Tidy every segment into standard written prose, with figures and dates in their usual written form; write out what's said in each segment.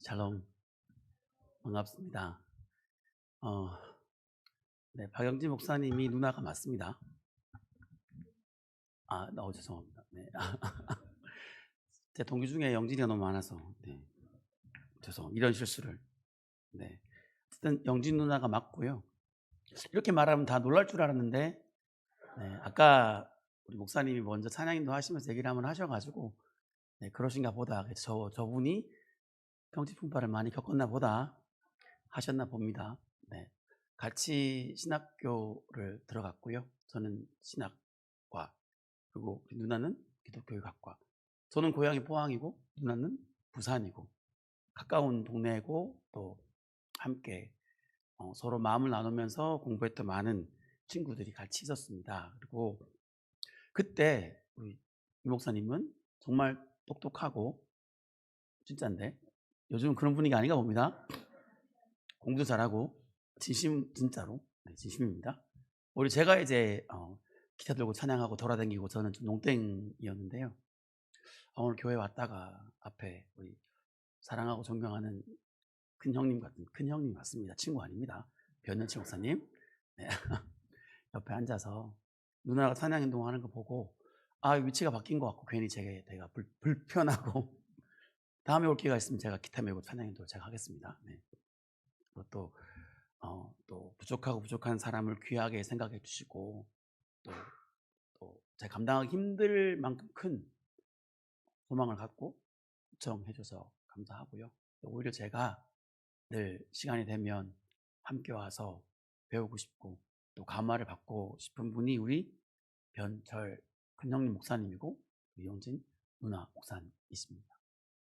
샬롬, 반갑습니다. 어, 네, 박영진 목사님이 누나가 맞습니다. 죄송합니다. 네. 제 동기 중에 영진이가 너무 많아서, 네, 이런 실수를. 네, 어쨌든 영진 누나가 맞고요. 이렇게 말하면 다 놀랄 줄 알았는데, 네, 아까 우리 목사님이 먼저 찬양인도 하시면서 얘기를 한번 하셔가지고, 네, 그러신가 보다. 저분이 경치 풍파를 많이 겪었나 보다 하셨나 봅니다. 네, 같이 신학교를 들어갔고요. 저는 신학과, 그리고 우리 누나는 기독교육학과. 저는 고향이 포항이고 누나는 부산이고 가까운 동네고 또 함께 서로 마음을 나누면서 공부했던 많은 친구들이 같이 있었습니다. 그리고 그때 우리 이 목사님은 정말 똑똑하고 진짜인데 요즘은 그런 분위기 아닌가 봅니다. 공부도 잘하고 진짜로 진심입니다. 우리 제가 이제 기타 들고 찬양하고 돌아다니고 저는 좀 농땡이었는데요. 오늘 교회 왔다가 앞에 우리 사랑하고 존경하는 큰 형님 같은 큰 형님 맞습니다. 친구 아닙니다. 변현치 목사님. 네. 옆에 앉아서 누나가 찬양 행동하는 거 보고 위치가 바뀐 것 같고 괜히 제가 불편하고 다음에 올 기회가 있으면 제가 기타 메고 찬양 행동을 제가 하겠습니다. 네. 또 부족한 사람을 귀하게 생각해 주시고 또 제가 감당하기 힘들 만큼 큰 소망을 갖고 요청해 줘서 감사하고요. 오히려 제가 늘 시간이 되면 함께 와서 배우고 싶고 또 감화를 받고 싶은 분이 우리 변철 큰형님 목사님이고 이영진 누나 목사님이십니다.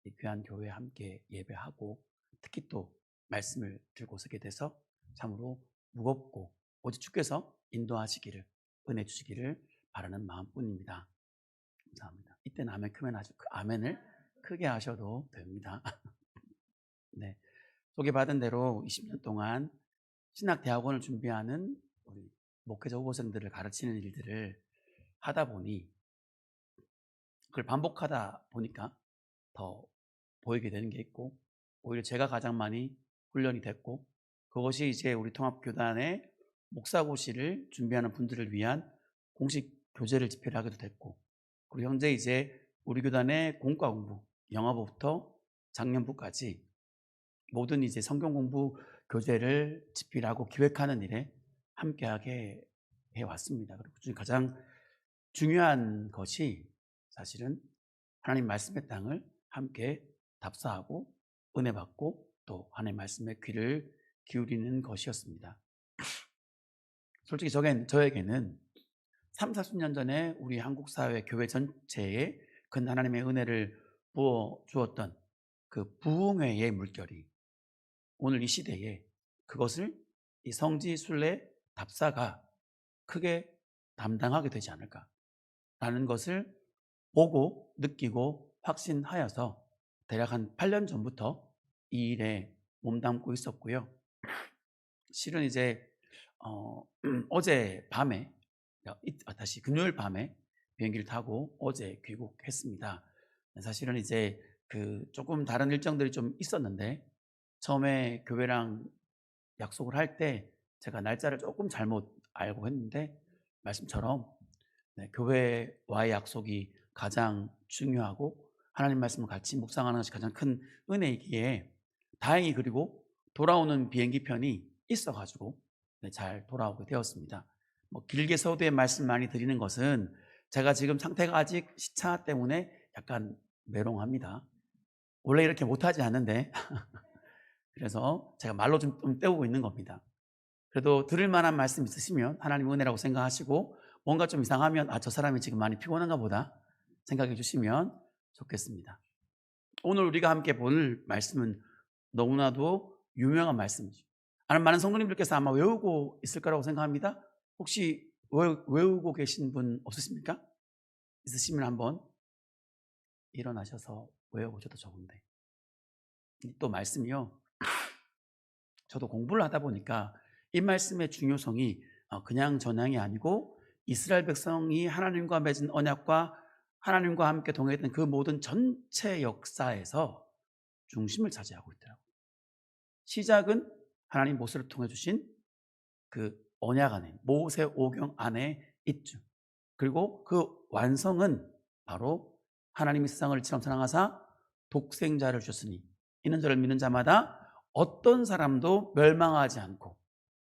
이 귀한 교회에 함께 예배하고 특히 또 말씀을 들고 서게 돼서 참으로 무겁고 오직 주께서 인도하시기를 은혜 주시기를 바라는 마음뿐입니다. 감사합니다. 이때는 아멘 크면 아주 아멘을 크게 하셔도 됩니다. 네. 소개받은 대로 20년 동안 신학대학원을 준비하는 우리 목회자 후보생들을 가르치는 일들을 하다 보니 그걸 반복하다 보니까 더 보이게 되는 게 있고 오히려 제가 가장 많이 훈련이 됐고 그것이 이제 우리 통합교단의 목사고시를 준비하는 분들을 위한 공식 교재를 집필 하기도 됐고 그리고 현재 이제 우리 교단의 공과 공부, 영어부터 작년부까지 모든 이제 성경 공부 교재를 집필하고 기획하는 일에 함께하게 해왔습니다. 그리고 그중 가장 중요한 것이 사실은 하나님 말씀의 땅을 함께 답사하고 은혜 받고 또 하나님 말씀에 귀를 기울이는 것이었습니다. 솔직히 저에게는 3, 40년 전에 우리 한국 사회 교회 전체에 큰 하나님의 은혜를 부어 주었던 그 부흥회의 물결이 오늘 이 시대에 그것을 이 성지 순례 답사가 크게 담당하게 되지 않을까라는 것을 보고 느끼고 확신하여서 대략 한 8년 전부터 이 일에 몸담고 있었고요. 실은 이제 어제 밤에 다시 금요일 밤에 비행기를 타고 어제 귀국했습니다. 사실은 이제 그 조금 다른 일정들이 좀 있었는데 처음에 교회랑 약속을 할 때 제가 날짜를 조금 잘못 알고 했는데 말씀처럼 교회와의 약속이 가장 중요하고 하나님 말씀을 같이 묵상하는 것이 가장 큰 은혜이기에 다행히 그리고 돌아오는 비행기 편이 있어가지고 잘 돌아오게 되었습니다. 길게 서두에 말씀 많이 드리는 것은 제가 지금 상태가 아직 시차 때문에 약간 메롱합니다. 원래 이렇게 못하지 않는데 그래서 제가 말로 좀 때우고 있는 겁니다. 그래도 들을 만한 말씀 있으시면 하나님 은혜라고 생각하시고 뭔가 좀 이상하면 저 사람이 지금 많이 피곤한가 보다 생각해 주시면 좋겠습니다. 오늘 우리가 함께 볼 말씀은 너무나도 유명한 말씀이죠. 많은 성도님들께서 아마 외우고 있을 거라고 생각합니다. 혹시 외우고 계신 분 없으십니까? 있으시면 한번 일어나셔서 외워보셔도 좋은데 또 말씀이요. 저도 공부를 하다 보니까 이 말씀의 중요성이 그냥 전향이 아니고 이스라엘 백성이 하나님과 맺은 언약과 하나님과 함께 동행했던 그 모든 전체 역사에서 중심을 차지하고 있더라고요. 시작은 하나님 모세를 통해 주신 그 언약 안에, 모세오경 안에 있죠. 그리고 그 완성은 바로 하나님이 세상을 이처럼 사랑하사 독생자를 주셨으니 이는 저를 믿는 자마다 어떤 사람도 멸망하지 않고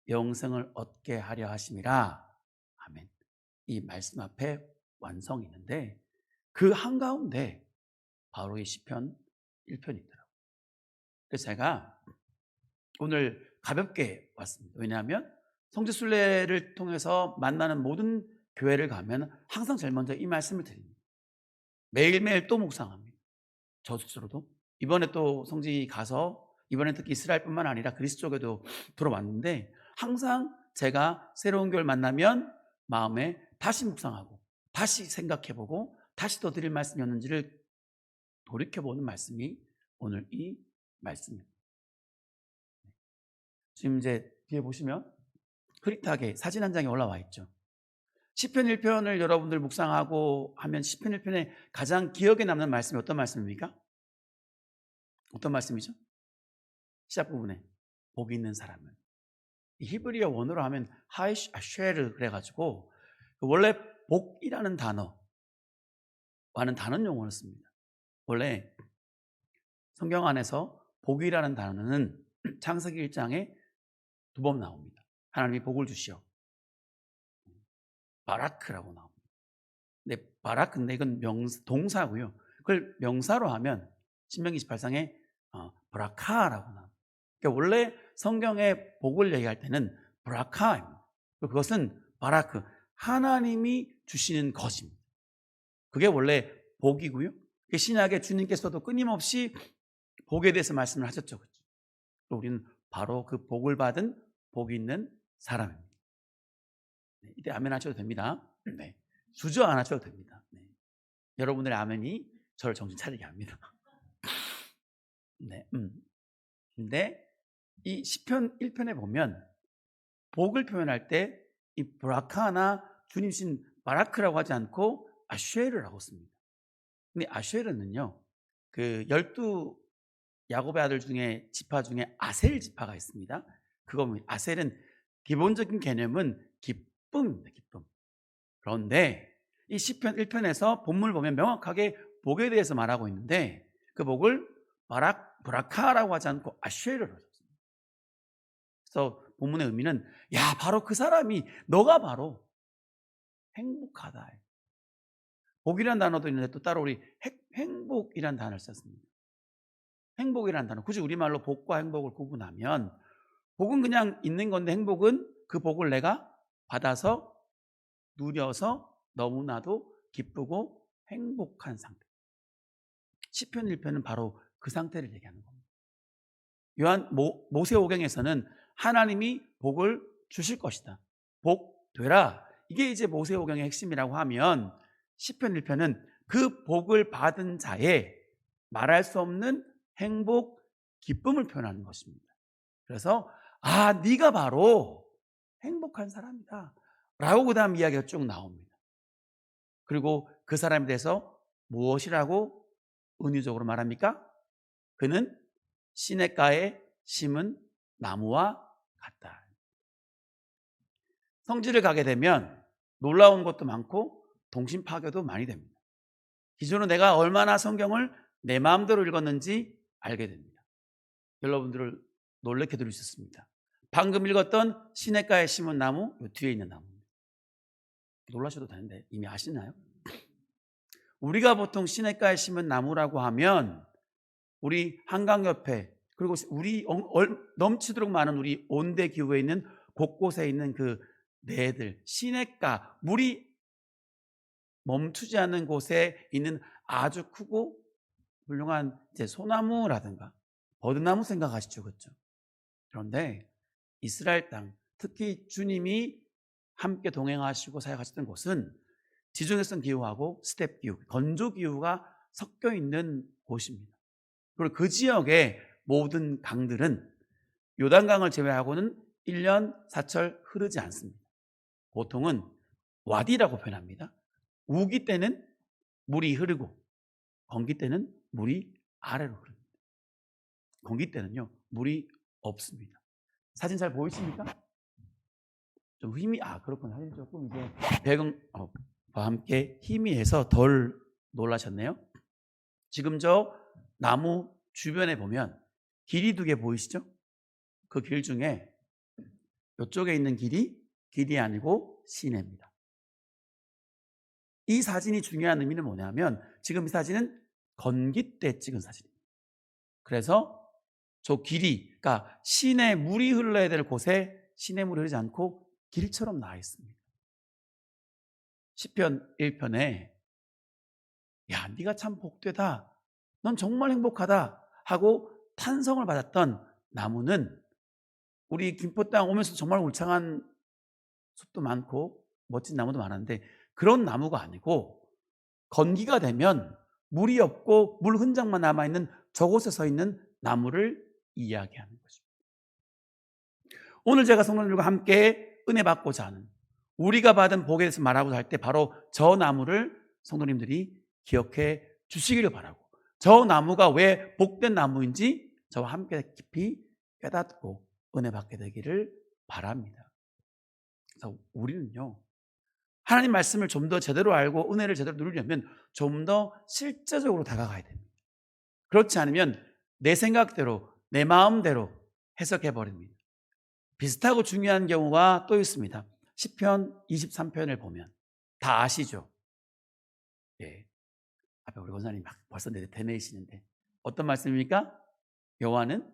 영생을 얻게 하려 하심이라. 아멘. 이 말씀 앞에 완성이 있는데 그 한가운데 바로 이 시편 1편이 있더라고요. 그래서 제가 오늘 가볍게 왔습니다. 왜냐하면 성지순례를 통해서 만나는 모든 교회를 가면 항상 제일 먼저 이 말씀을 드립니다. 매일매일 또 묵상합니다. 저 스스로도. 이번에 또 성지 가서 이번에 특히 이스라엘뿐만 아니라 그리스 쪽에도 들어왔는데 항상 제가 새로운 교회를 만나면 마음에 다시 묵상하고 다시 생각해보고 다시 더 드릴 말씀이었는지를 돌이켜보는 말씀이 오늘 이 말씀입니다. 지금 이제 뒤에 보시면 흐릿하게 사진 한 장이 올라와 있죠. 시편 1편을 여러분들 묵상하고 하면 시편 1편에 가장 기억에 남는 말씀이 어떤 말씀입니까? 어떤 말씀이죠? 시작 부분에 복이 있는 사람은. 히브리어 원어로 하면 하이쉐르 그래가지고 원래 복이라는 단어와는 다른 용어를 씁니다. 원래 성경 안에서 복이라는 단어는 창세기 1장에 2번 나옵니다. 하나님이 복을 주시오. 바라크라고 나옵니다. 근데 바라크인데 이건 동사고요. 그걸 명사로 하면 신명기 28장에 브라카라고 나옵니다. 그러니까 원래 성경의 복을 얘기할 때는 브라카입니다. 그것은 바라크, 하나님이 주시는 것입니다. 그게 원래 복이고요. 신약에 주님께서도 끊임없이 복에 대해서 말씀을 하셨죠. 그렇죠? 우리는 바로 그 복을 받은 복이 있는 사람입니다. 네, 이때 아멘 하셔도 됩니다. 네, 주저 안 하셔도 됩니다. 네. 여러분들의 아멘이 저를 정신 차리게 합니다. 네, 근데 이 시편 1편에 보면 복을 표현할 때 이 브라카나 주님 신 바라크라고 하지 않고 아쉐르라고 씁니다. 근데 아쉐르는요, 그 12 야곱의 아들 중에 지파 중에 아셀 지파가 있습니다. 그거 아셀은 기본적인 개념은 기쁨입니다. 기쁨. 그런데 이 시편 1편에서 본문을 보면 명확하게 복에 대해서 말하고 있는데 그 복을 브라카라고 하지 않고 아쉐르라고 했습니다. 그래서 본문의 의미는 야 바로 그 사람이 너가 바로 행복하다. 복이라는 단어도 있는데 또 따로 우리 행복이라는 단어를 썼습니다. 행복이라는 단어, 굳이 우리말로 복과 행복을 구분하면 복은 그냥 있는 건데 행복은 그 복을 내가 받아서 누려서 너무나도 기쁘고 행복한 상태. 시편 1편은 바로 그 상태를 얘기하는 겁니다. 모세오경에서는 하나님이 복을 주실 것이다. 복 되라. 이게 이제 모세오경의 핵심이라고 하면 시편 1편은 그 복을 받은 자의 말할 수 없는 행복, 기쁨을 표현하는 것입니다. 그래서 네가 바로 행복한 사람이다 라고 그 다음 이야기가 쭉 나옵니다. 그리고 그 사람에 대해서 무엇이라고 은유적으로 말합니까? 그는 시냇가에 심은 나무와 같다. 성지를 가게 되면 놀라운 것도 많고 동심 파괴도 많이 됩니다. 기존으로 내가 얼마나 성경을 내 마음대로 읽었는지 알게 됩니다. 여러분들을 놀래켜 드릴 수 있습니다. 방금 읽었던 시냇가에 심은 나무, 이 뒤에 있는 나무입니다. 놀라셔도 되는데 이미 아시나요? 우리가 보통 시냇가에 심은 나무라고 하면 우리 한강 옆에 그리고 우리 넘치도록 많은 우리 온대 기후에 있는 곳곳에 있는 그 내들, 시냇가, 물이 멈추지 않는 곳에 있는 아주 크고 훌륭한 이제 소나무라든가 버드나무 생각하시죠, 그렇죠? 그런데 이스라엘 땅, 특히 주님이 함께 동행하시고 사역하셨던 곳은 지중해성 기후하고 스텝 기후, 건조 기후가 섞여 있는 곳입니다. 그리고 그 지역의 모든 강들은 요단강을 제외하고는 1년 사철 흐르지 않습니다. 보통은 와디라고 표현합니다. 우기 때는 물이 흐르고 건기 때는 물이 아래로 흐릅니다. 건기 때는요 물이 없습니다. 사진 잘 보이십니까? 좀 힘이 그렇구나. 사진 조금 이제 배경과 함께 희미해서 덜 놀라셨네요. 지금 저 나무 주변에 보면 길이 2개 보이시죠? 그 길 중에 이쪽에 있는 길이 아니고 시내입니다. 이 사진이 중요한 의미는 뭐냐면 지금 이 사진은 건기 때 찍은 사진입니다. 그래서 저 길이, 그러니까 시내 물이 흘러야 될 곳에 시내 물이 흐르지 않고 길처럼 나와 있습니다. 시편 1편에 야, 네가 참 복되다. 넌 정말 행복하다 하고 탄성을 받았던 나무는 우리 김포 땅 오면서 정말 울창한 숲도 많고 멋진 나무도 많았는데 그런 나무가 아니고 건기가 되면 물이 없고 물 흔적만 남아있는 저곳에 서 있는 나무를 이야기하는 것입니다. 오늘 제가 성도님들과 함께 은혜 받고자 하는 우리가 받은 복에 대해서 말하고자 할 때 바로 저 나무를 성도님들이 기억해 주시기를 바라고 저 나무가 왜 복된 나무인지 저와 함께 깊이 깨닫고 은혜 받게 되기를 바랍니다. 그래서 우리는요 하나님 말씀을 좀 더 제대로 알고 은혜를 제대로 누리려면 좀 더 실제적으로 다가가야 됩니다. 그렇지 않으면 내 생각대로 내 마음대로 해석해 버립니다. 비슷하고 중요한 경우가 또 있습니다. 시편 23편을 보면 다 아시죠? 예. 앞에 우리 권사님 막 벌써 되뇌이시는데 어떤 말씀입니까? 여호와는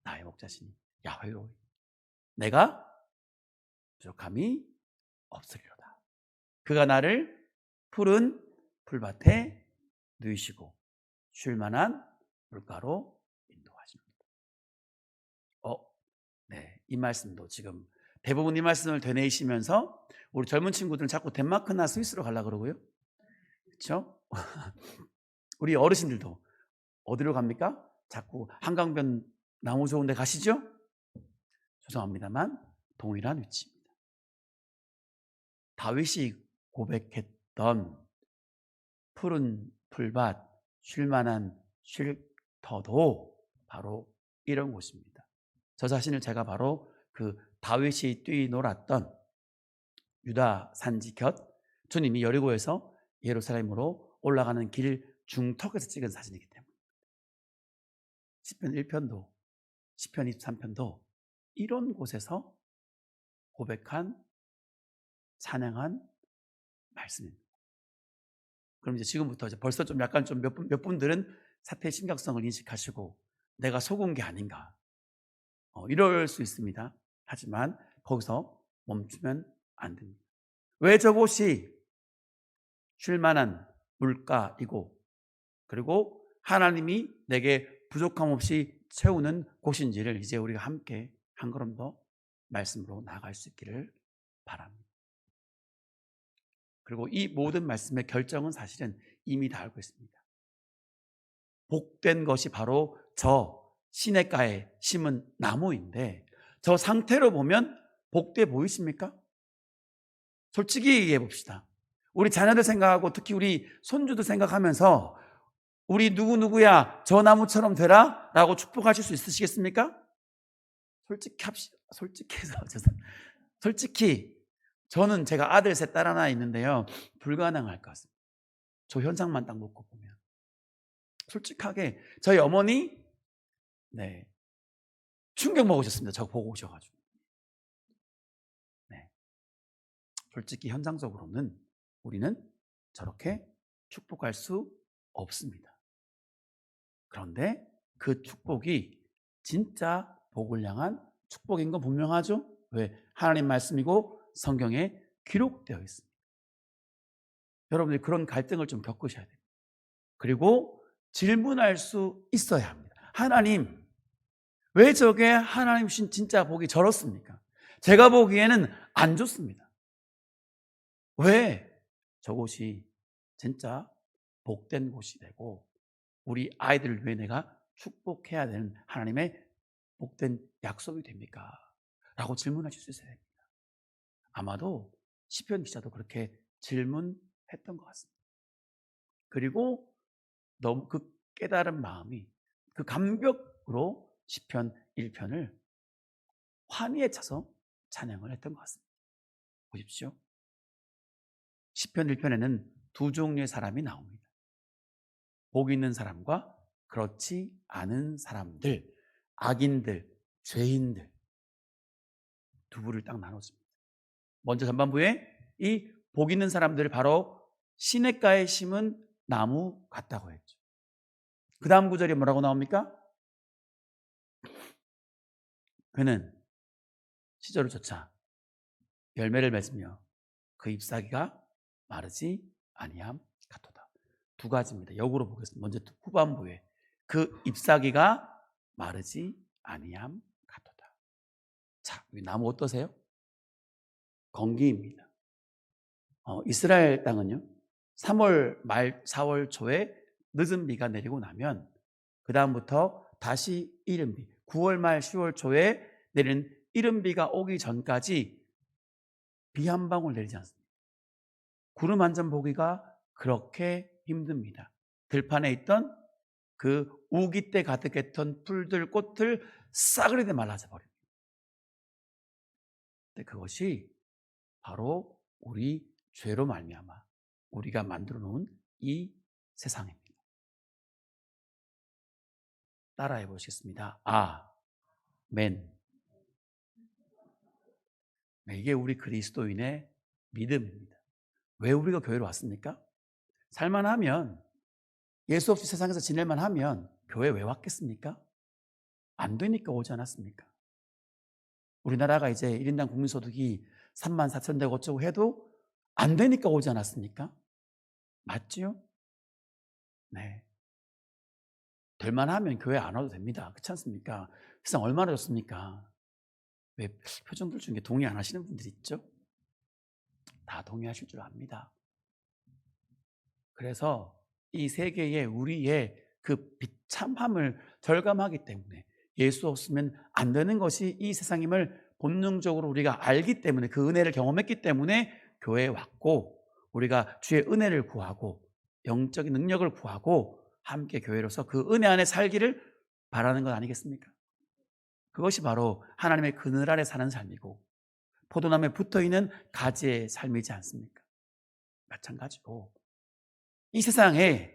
나의 목자시니 야훼로 내가 부족함이 없으리로다. 그가 나를 푸른 풀밭에 누이시고 쉴 만한 물가로 인도하십니다. 네, 이 말씀도 지금 대부분 이 말씀을 되뇌이시면서 우리 젊은 친구들은 자꾸 덴마크나 스위스로 가려고 그러고요. 그렇죠? 우리 어르신들도 어디로 갑니까? 자꾸 한강변 나무 좋은 데 가시죠? 죄송합니다만 동일한 위치입니다. 다윗이 고백했던 푸른 풀밭, 쉴만한 쉴터도 바로 이런 곳입니다. 저 자신을 제가 바로 그 다윗이 뛰놀았던 유다 산지 곁 주님이 여리고에서 예루살렘으로 올라가는 길 중턱에서 찍은 사진이기 때문에 시편 1편도 시편 23편도 이런 곳에서 고백한 찬양한 말씀입니다. 그럼 이제 지금부터 이제 벌써 좀 약간 좀 몇 분들은 사태의 심각성을 인식하시고 내가 속은 게 아닌가 이럴 수 있습니다. 하지만 거기서 멈추면 안 됩니다. 왜 저곳이 쉴만한 물가이고 그리고 하나님이 내게 부족함 없이 채우는 곳인지를 이제 우리가 함께 한 걸음 더 말씀으로 나아갈 수 있기를 바랍니다. 그리고 이 모든 말씀의 결정은 사실은 이미 다 알고 있습니다. 복된 것이 바로 저 시냇가에 심은 나무인데 저 상태로 보면 복돼 보이십니까? 솔직히 얘기해 봅시다. 우리 자녀들 생각하고 특히 우리 손주들 생각하면서 우리 누구누구야 저 나무처럼 되라 라고 축복하실 수 있으시겠습니까? 솔직히 합시다. 솔직히 저는 제가 아들 셋 딸 하나 있는데요 불가능할 것 같습니다. 저 현상만 딱 놓고 보면 솔직하게 저희 어머니 충격 먹으셨습니다. 저거 보고 오셔가지고 솔직히 현상적으로는 우리는 저렇게 축복할 수 없습니다. 그런데 그 축복이 진짜 복을 향한 축복인 건 분명하죠? 왜? 하나님 말씀이고 성경에 기록되어 있습니다. 여러분들이 그런 갈등을 좀 겪으셔야 돼요. 그리고 질문할 수 있어야 합니다. 하나님, 왜 저게 하나님 주신 진짜 복이 저렇습니까? 제가 보기에는 안 좋습니다. 왜 저곳이 진짜 복된 곳이 되고 우리 아이들을 위해 내가 축복해야 되는 하나님의 복된 약속이 됩니까? 라고 질문하실 수 있어야 됩니다. 아마도 시편 기자도 그렇게 질문했던 것 같습니다. 그리고 너무 그 깨달은 마음이 그 감격을 시편 1편을 환희에 차서 찬양을 했던 것 같습니다. 보십시오. 시편 1편에는 두 종류의 사람이 나옵니다. 복 있는 사람과 그렇지 않은 사람들, 악인들, 죄인들 두 부를 딱 나눴습니다. 먼저 전반부에 이 복 있는 사람들을 바로 시냇가에 심은 나무 같다고 했죠. 그 다음 구절이 뭐라고 나옵니까? 그는 시절을 쫓아 열매를 맺으며 그 잎사귀가 마르지 아니함 같도다. 두 가지입니다. 역으로 보겠습니다. 먼저 후반부에 그 잎사귀가 마르지 아니함 같도다. 자, 이 나무 어떠세요? 건기입니다. 이스라엘 땅은요, 3월 말 4월 초에 늦은 비가 내리고 나면 그 다음부터 다시 이른 비, 9월 말 10월 초에 내리는 이른 비가 오기 전까지 비 한 방울 내리지 않습니다. 구름 한 점 보기가 그렇게 힘듭니다. 들판에 있던 그 우기 때 가득했던 풀들, 꽃들 싸그리게 말라져 버립니다. 근데 그것이 바로 우리 죄로 말미암아 우리가 만들어 놓은 이 세상입니다. 따라해 보시겠습니다. 아멘. 이게 우리 그리스도인의 믿음입니다. 왜 우리가 교회로 왔습니까? 살만하면, 예수 없이 세상에서 지낼만 하면 교회 왜 왔겠습니까? 안 되니까 오지 않았습니까? 우리나라가 이제 1인당 국민소득이 3만 4천 되고 어쩌고 해도 안 되니까 오지 않았습니까? 맞지요? 네. 될만 하면 교회 안 와도 됩니다. 그렇지 않습니까? 세상 얼마나 좋습니까? 왜 표정들 중에 동의 안 하시는 분들 있죠? 다 동의하실 줄 압니다. 그래서 이 세계에 우리의 그 비참함을 절감하기 때문에 예수 없으면 안 되는 것이 이 세상임을 본능적으로 우리가 알기 때문에, 그 은혜를 경험했기 때문에 교회에 왔고, 우리가 주의 은혜를 구하고 영적인 능력을 구하고 함께 교회로서 그 은혜 안에 살기를 바라는 것 아니겠습니까? 그것이 바로 하나님의 그늘 아래 사는 삶이고 포도나무에 붙어있는 가지의 삶이지 않습니까? 마찬가지로 이 세상에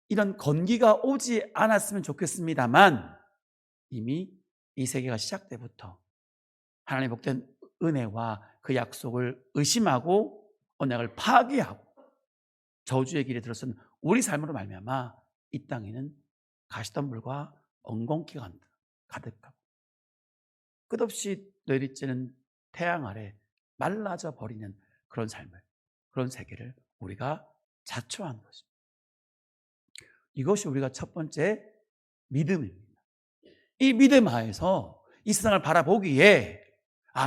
이런 건기가 오지 않았으면 좋겠습니다만, 이미 이 세계가 시작 때부터 하나님의 복된 은혜와 그 약속을 의심하고 언약을 파기하고 저주의 길에 들어선 우리 삶으로 말미암아 이 땅에는 가시덤불과 엉겅퀴가 가득하고 끝없이 내리쬐는 태양 아래 말라져 버리는 그런 삶을, 그런 세계를 우리가 자초하는 것입니다. 이것이 우리가 첫 번째 믿음입니다. 이 믿음 하에서 이 세상을 바라보기에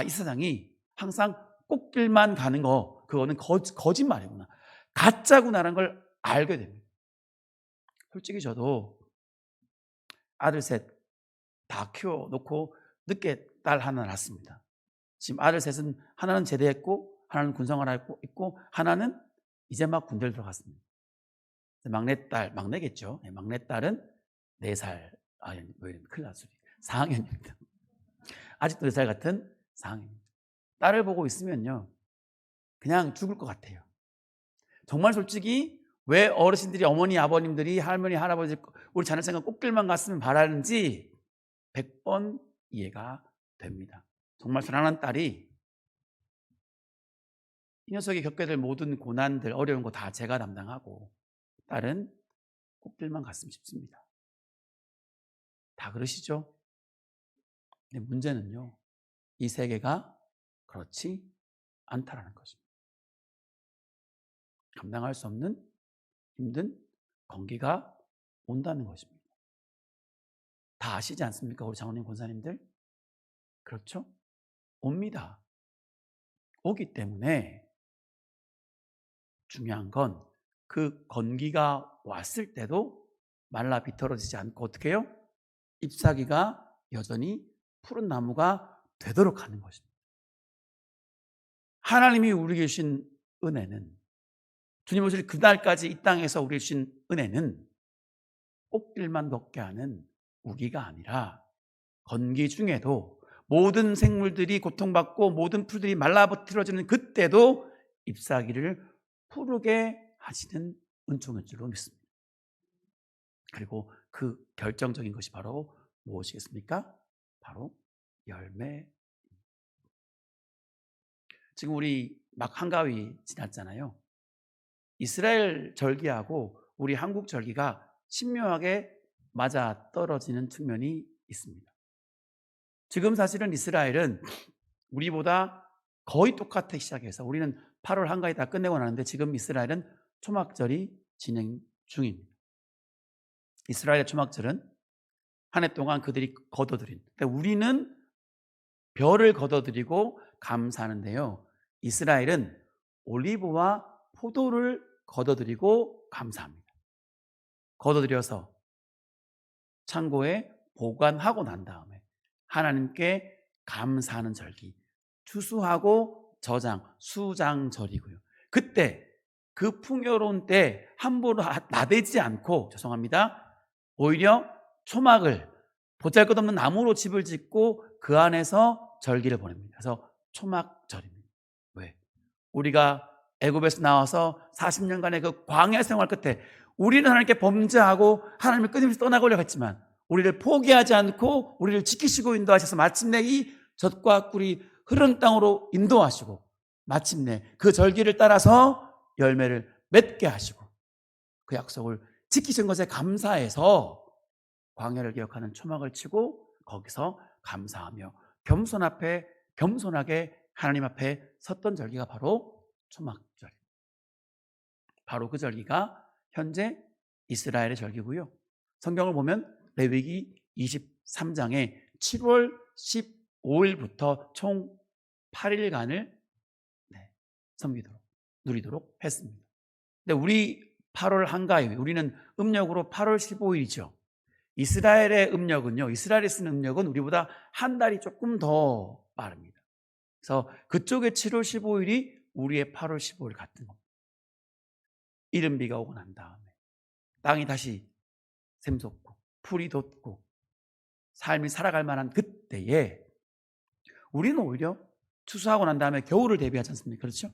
이 세상이 항상 꽃길만 가는 거, 그거는 거짓말이구나, 가짜구나라는 걸 알게 됩니다. 솔직히 저도 아들 셋 다 키워놓고 늦게 딸 하나 낳았습니다. 지금 아들 셋은 하나는 제대했고 하나는 군생활하고 있고 하나는 이제 막 군대를 들어갔습니다. 막내딸, 막내겠죠. 막내딸은 4살, 큰일 났어요. 4학년입니다. 아직도 4살 같은 4학년입니다. 딸을 보고 있으면요, 그냥 죽을 것 같아요. 정말 솔직히 왜 어르신들이, 어머니, 아버님들이, 할머니, 할아버지 우리 자녀 생각 꽃길만 갔으면 바라는지 100번 이해가 됩니다. 정말 사랑하는 딸이 이 녀석이 겪게 될 모든 고난들, 어려운 거 다 제가 담당하고 딸은 꽃길만 갔으면 싶습니다. 다 그러시죠? 근데 문제는요, 이 세계가 그렇지 않다라는 것입니다. 감당할 수 없는 힘든 건기가 온다는 것입니다. 다 아시지 않습니까? 우리 장로님, 권사님들? 그렇죠? 옵니다. 오기 때문에 중요한 건 그 건기가 왔을 때도 말라 비틀어지지 않고 어떻게 해요? 잎사귀가 여전히 푸른 나무가 되도록 하는 것입니다. 하나님이 우리에게 주신 은혜는, 주님 오실 그날까지 이 땅에서 우리에게 주신 은혜는 꽃길만 걷게 하는 우기가 아니라 건기 중에도 모든 생물들이 고통받고 모든 풀들이 말라버트러지는 그때도 잎사귀를 푸르게 하시는 은총인 줄로 믿습니다. 그리고 그 결정적인 것이 바로 무엇이겠습니까? 바로 열매. 지금 우리 막 한가위 지났잖아요. 이스라엘 절기하고 우리 한국 절기가 신묘하게 맞아 떨어지는 측면이 있습니다. 지금 사실은 이스라엘은 우리보다 거의 똑같이 시작해서 우리는 8월 한가위 다 끝내고 나는데 지금 이스라엘은 초막절이 진행 중입니다. 이스라엘의 초막절은 한 해 동안 그들이 거둬들인, 그러니까 우리는 별을 거둬들이고 감사하는데요, 이스라엘은 올리브와 포도를 거둬들이고 감사합니다. 거둬들여서 창고에 보관하고 난 다음에 하나님께 감사하는 절기, 추수하고 저장, 수장절이고요. 그때 그 풍요로운 때 함부로 나대지 않고, 죄송합니다, 오히려 초막을 보잘것없는 나무로 집을 짓고 그 안에서 절기를 보냅니다. 그래서 초막절입니다. 왜? 우리가 애굽에서 나와서 40년간의 그 광야 생활 끝에 우리는 하나님께 범죄하고 하나님을 끊임없이 떠나가려고 했지만 우리를 포기하지 않고 우리를 지키시고 인도하셔서 마침내 이 젖과 꿀이 흐르는 땅으로 인도하시고 마침내 그 절기를 따라서 열매를 맺게 하시고 그 약속을 지키신 것에 감사해서 광야를 기억하는 초막을 치고 거기서 감사하며 겸손하게 하나님 앞에 섰던 절기가 바로 초막절. 바로 그 절기가 현재 이스라엘의 절기고요. 성경을 보면 레위기 23장에 7월 15일부터 총 8일간을 섬기도록, 누리도록 했습니다. 근데 우리 8월 한가위, 우리는 음력으로 8월 15일이죠. 이스라엘의 음력은요, 이스라엘이 쓰는 음력은 우리보다 한 달이 조금 더 빠릅니다. 그래서 그쪽의 7월 15일이 우리의 8월 15일 같은 겁니다. 이른비가 오고 난 다음에 땅이 다시 샘솟고 풀이 돋고 삶이 살아갈 만한 그때에 우리는 오히려 추수하고 난 다음에 겨울을 대비하지 않습니까? 그렇죠?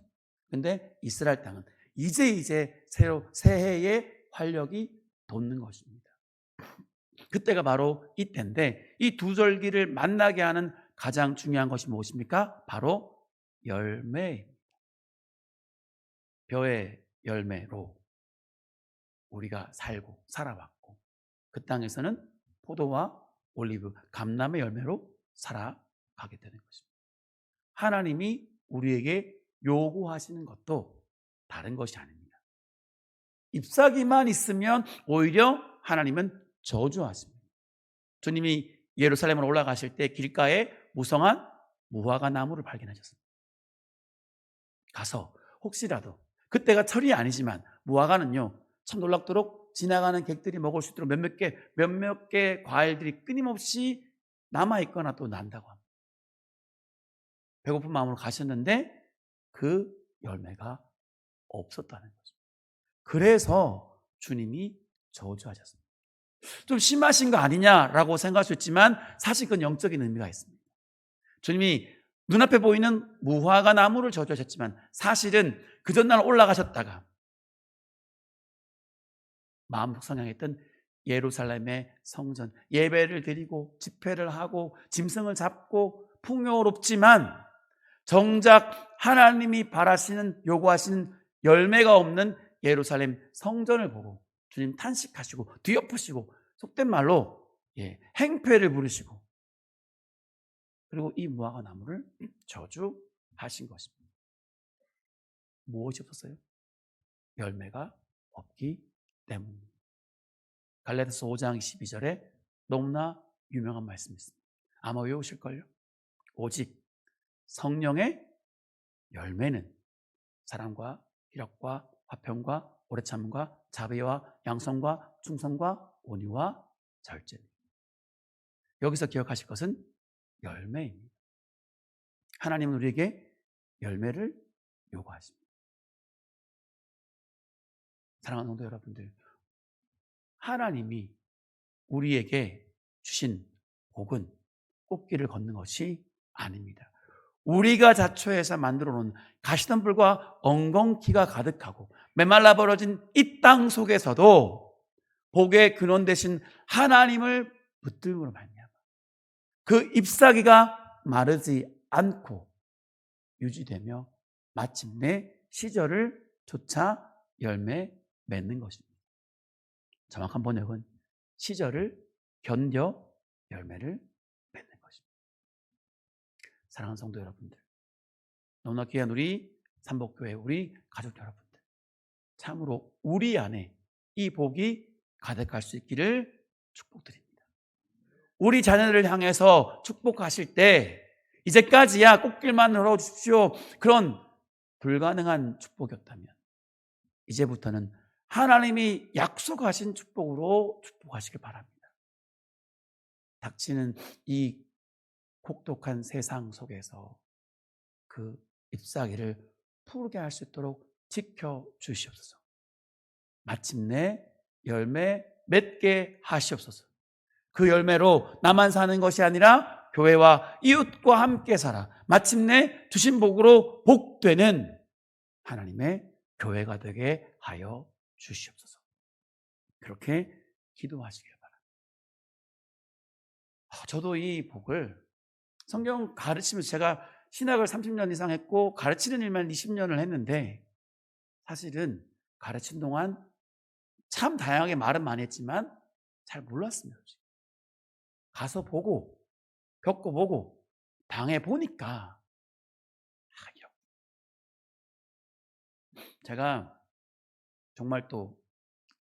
근데 이스라엘 땅은 이제 새해의 활력이 돋는 것입니다. 그때가 바로 이때인데 이 두 절기를 만나게 하는 가장 중요한 것이 무엇입니까? 바로 열매입니다. 벼의 열매로 우리가 살아왔고 그 땅에서는 포도와 올리브, 감람의 열매로 살아가게 되는 것입니다. 하나님이 우리에게 요구하시는 것도 다른 것이 아닙니다. 잎사귀만 있으면 오히려 하나님은 저주하십니다. 주님이 예루살렘으로 올라가실 때 길가에 무성한 무화과 나무를 발견하셨습니다. 가서 혹시라도 그때가 철이 아니지만 무화과는요 참 놀랍도록 지나가는 객들이 먹을 수 있도록 몇몇 개 과일들이 끊임없이 남아있거나 또 난다고 합니다. 배고픈 마음으로 가셨는데 그 열매가 없었다는 거죠. 그래서 주님이 저주하셨습니다. 좀 심하신 거 아니냐라고 생각할 수 있지만 사실 그건 영적인 의미가 있습니다. 주님이 눈앞에 보이는 무화과 나무를 저주하셨지만 사실은 그 전날 올라가셨다가 마음속 성향했던 예루살렘의 성전 예배를 드리고 집회를 하고 짐승을 잡고 풍요롭지만 정작 하나님이 바라시는 요구하시는 열매가 없는 예루살렘 성전을 보고 주님 탄식하시고 뒤엎으시고 속된 말로 행패를 부르시고 그리고 이 무화과 나무를 저주하신 것입니다. 무엇이 없었어요? 열매가 없기 때문입니다. 갈라디아서 5장 12절에 너무나 유명한 말씀이 있습니다. 아마 외우실걸요? 오직 성령의 열매는 사랑과 희락과 화평과 오래 참음과 자비와 양성과 충성과 온유와 절제입니다. 여기서 기억하실 것은 열매입니다. 하나님은 우리에게 열매를 요구하십니다. 사랑하는 성도 여러분들, 하나님이 우리에게 주신 복은 꽃길을 걷는 것이 아닙니다. 우리가 자초해서 만들어 놓은 가시덤불과 엉겅퀴가 가득하고 메말라 벌어진 이 땅 속에서도 복의 근원 되신 하나님을 붙들므로 말미암아 그 잎사귀가 마르지 않고 유지되며 마침내 시절을 쫓아 열매 맺는 것입니다. 정확한 번역은 시절을 견뎌 열매를 맺는 것입니다. 사랑하는 성도 여러분들, 너무나 귀한 우리 삼복교회 우리 가족 여러분들, 참으로 우리 안에 이 복이 가득할 수 있기를 축복드립니다. 우리 자녀들을 향해서 축복하실 때 이제까지야 꽃길만 걸어주십시오, 그런 불가능한 축복이었다면 이제부터는 하나님이 약속하신 축복으로 축복하시길 바랍니다. 닥치는 이 혹독한 세상 속에서 그 잎사귀를 푸르게 할 수 있도록 지켜주시옵소서. 마침내 열매 맺게 하시옵소서. 그 열매로 나만 사는 것이 아니라 교회와 이웃과 함께 살아 마침내 주신 복으로 복되는 하나님의 교회가 되게 하여 주시옵소서. 그렇게 기도하시길 바랍니다. 저도 이 복을 성경 가르치면서, 제가 신학을 30년 이상 했고 가르치는 일만 20년을 했는데, 사실은 가르친 동안 참 다양하게 말은 많이 했지만 잘 몰랐습니다. 가서 보고 겪어보고 당해보니까 이렇게. 제가 정말 또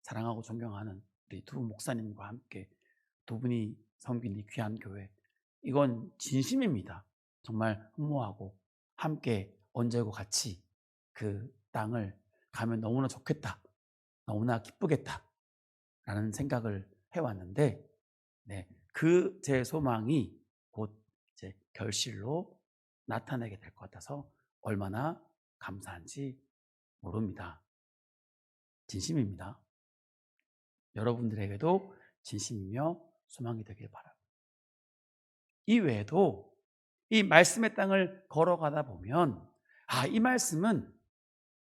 사랑하고 존경하는 우리 두 목사님과 함께 두 분이 섬긴 이 귀한 교회, 이건 진심입니다. 정말 흠모하고 함께 언제고 같이 그 땅을 가면 너무나 좋겠다, 너무나 기쁘겠다 라는 생각을 해왔는데, 그 제 소망이 곧 이제 결실로 나타나게 될 것 같아서 얼마나 감사한지 모릅니다. 진심입니다. 여러분들에게도 진심이며 소망이 되길 바랍니다. 이 외에도 이 말씀의 땅을 걸어가다 보면, 이 말씀은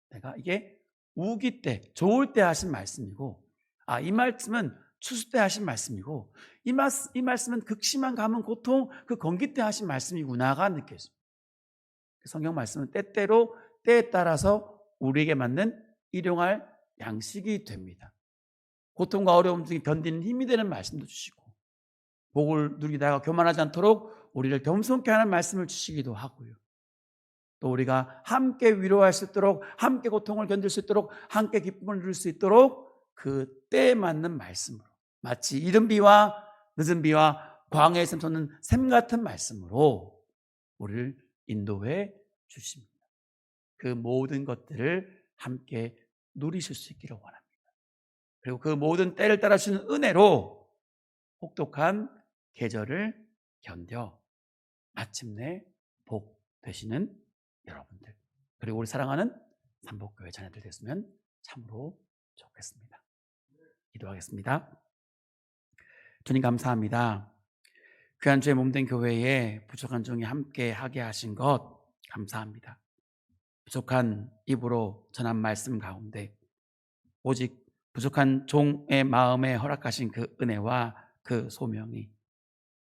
내가 이게 우기 때, 좋을 때 하신 말씀이고, 이 말씀은 추수 때 하신 말씀이고, 이 말씀은 극심한 감은 고통, 그 건기 때 하신 말씀이구나가 느껴집니다. 성경 말씀은 때때로 때에 따라서 우리에게 맞는 일용할 양식이 됩니다. 고통과 어려움 중에 견디는 힘이 되는 말씀도 주시고, 복을 누리다가 교만하지 않도록 우리를 겸손케 하는 말씀을 주시기도 하고요. 또 우리가 함께 위로할 수 있도록, 함께 고통을 견딜 수 있도록, 함께 기쁨을 누릴 수 있도록 그 때에 맞는 말씀으로, 마치 이른 비와 늦은 비와 광야에서 솟는 샘 같은 말씀으로 우리를 인도해 주십니다. 그 모든 것들을 함께 누리실 수 있기를 원합니다. 그리고 그 모든 때를 따라 주시는 은혜로 혹독한 계절을 견뎌 마침내 복 되시는 여러분들, 그리고 우리 사랑하는 삼복교회 자녀들 됐으면 참으로 좋겠습니다. 기도하겠습니다. 주님 감사합니다. 귀한 주의 몸된 교회에 부족한 종이 함께 하게 하신 것 감사합니다. 부족한 입으로 전한 말씀 가운데 오직 부족한 종의 마음에 허락하신 그 은혜와 그 소명이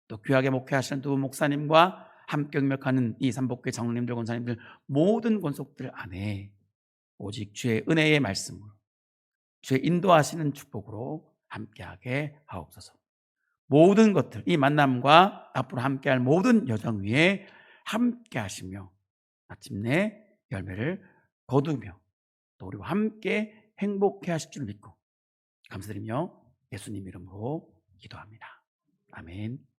또 귀하게 목회하시는 두 목사님과 함께 경력하는 이 삼복교회 장로님들, 권사님들 모든 권속들 안에 오직 주의 은혜의 말씀으로, 주의 인도하시는 축복으로 함께하게 하옵소서. 모든 것들, 이 만남과 앞으로 함께할 모든 여정 위에 함께하시며 마침내 열매를 거두며 또 우리와 함께 행복해 하실 줄 믿고 감사드리며 예수님 이름으로 기도합니다. 아멘.